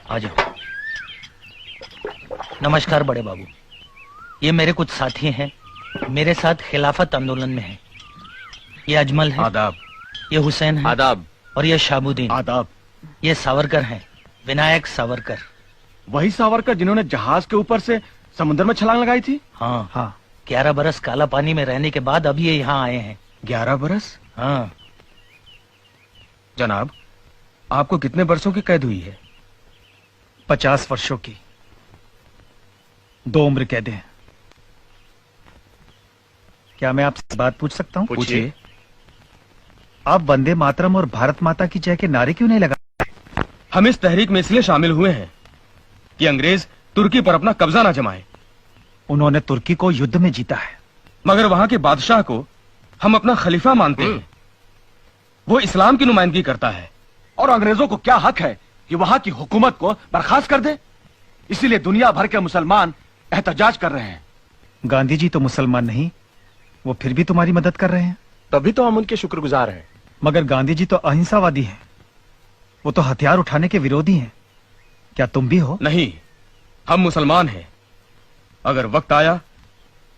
आ जाओ। नमस्कार बड़े बाबू, ये मेरे कुछ साथी हैं, मेरे साथ खिलाफत आंदोलन में हैं। ये अजमल है। आदाब। ये हुसैन है। आदाब। और ये शाहबुद्दीन। आदाब। ये सावरकर हैं, विनायक सावरकर। वही सावरकर जिन्होंने जहाज के ऊपर से समुद्र में छलांग लगाई थी? हाँ हाँ। 11 बरस काला पानी में रहने के बाद अब ये यहाँ आए हैं। 11 बरस? हाँ। जनाब, आपको कितने वर्षों की कैद हुई है? 50 वर्षों की। 2 उम्र कैद हैं। क्या मैं आपसे बात पूछ सकता हूँ? पूछिए। आप वंदे मातरम और भारत माता की जय के नारे क्यों नहीं लगा? हम इस तहरीक में इसलिए शामिल हुए हैं कि अंग्रेज तुर्की पर अपना कब्जा ना जमाए। उन्होंने तुर्की को युद्ध में जीता है, मगर वहां के बादशाह को हम अपना खलीफा मानते हैं। वो इस्लाम की नुमाइंदगी करता है और अंग्रेजों को क्या हक है कि वहां की हुकूमत को बर्खास्त कर दे। इसीलिए दुनिया भर के मुसलमान एहतजाज कर रहे हैं। गांधी जी तो मुसलमान नहीं, वो फिर भी तुम्हारी मदद कर रहे हैं। तभी तो हम उनके शुक्रगुजार हैं। मगर गांधी जी तो अहिंसावादी हैं, वो तो हथियार उठाने के विरोधी हैं। क्या तुम भी हो? नहीं, हम मुसलमान हैं। अगर वक्त आया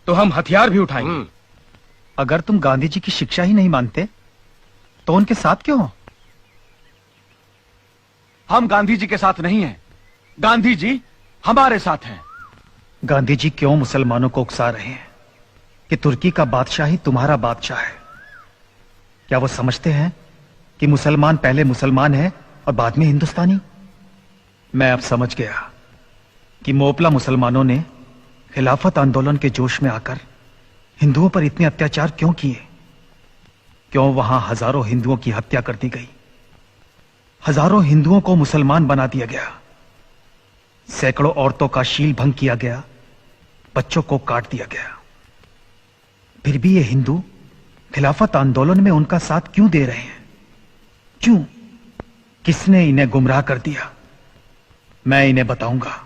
तो हम हथियार भी उठाएंगे। अगर तुम गांधी जी की शिक्षा ही नहीं मानते तो उनके साथ क्यों हो? हम गांधी जी के साथ नहीं हैं, गांधी जी हमारे साथ हैं। गांधी जी क्यों मुसलमानों को उकसा रहे हैं कि तुर्की का बादशाह ही तुम्हारा बादशाह है? क्या वो समझते हैं कि मुसलमान पहले मुसलमान है और बाद में हिंदुस्तानी? मैं अब समझ गया कि मोपला मुसलमानों ने खिलाफत आंदोलन के जोश में आकर हिंदुओं पर इतने अत्याचार क्यों किए। क्यों वहां हजारों हिंदुओं की हत्या कर दी गई, हजारों हिंदुओं को मुसलमान बना दिया गया, सैकड़ों औरतों का शील भंग किया गया, बच्चों को काट दिया गया। फिर भी ये हिंदू खिलाफत आंदोलन में उनका साथ क्यों दे रहे हैं? क्यों? किसने इन्हें गुमराह कर दिया? मैं इन्हें बताऊंगा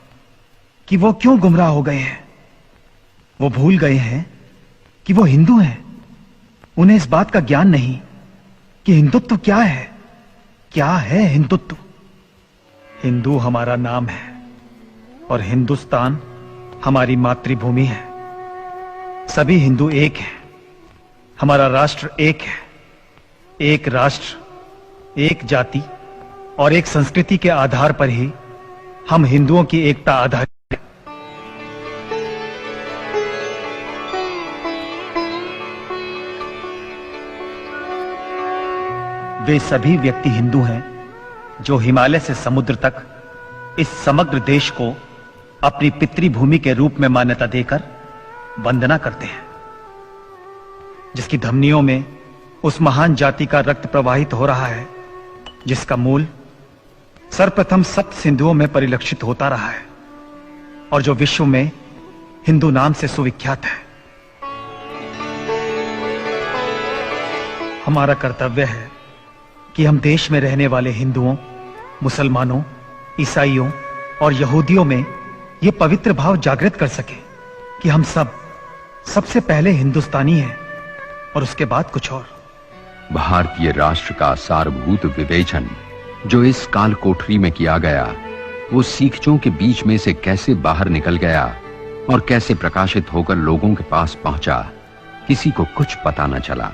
कि वो क्यों गुमराह हो गए हैं। वो भूल गए हैं कि वो हिंदू हैं। उन्हें इस बात का ज्ञान नहीं कि हिंदुत्व क्या है। क्या है हिंदुत्व? हिंदू हमारा नाम है और हिंदुस्तान हमारी मातृभूमि है। सभी हिंदू एक हैं। हमारा राष्ट्र एक है। एक राष्ट्र, एक जाति और एक संस्कृति के आधार पर ही हम हिंदुओं की एकता आधारित है। वे सभी व्यक्ति हिंदू हैं जो हिमालय से समुद्र तक इस समग्र देश को अपनी पितृभूमि के रूप में मान्यता देकर वंदना करते हैं, जिसकी धमनियों में उस महान जाति का रक्त प्रवाहित हो रहा है जिसका मूल सर्वप्रथम सप्त सिंधुओं में परिलक्षित होता रहा है और जो विश्व में हिंदू नाम से सुविख्यात है। हमारा कर्तव्य है कि हम देश में रहने वाले हिंदुओं, मुसलमानों, ईसाइयों और यहूदियों में यह पवित्र भाव जागृत कर सके कि हम सब सबसे पहले हिंदुस्तानी हैं और उसके बाद कुछ और। भारतीय राष्ट्र का सारभूत विवेचन जो इस काल कोठरी में किया गया, वो सीखचों के बीच में से कैसे बाहर निकल गया और कैसे प्रकाशित होकर लोगों के पास पहुंचा, किसी को कुछ पता न चला।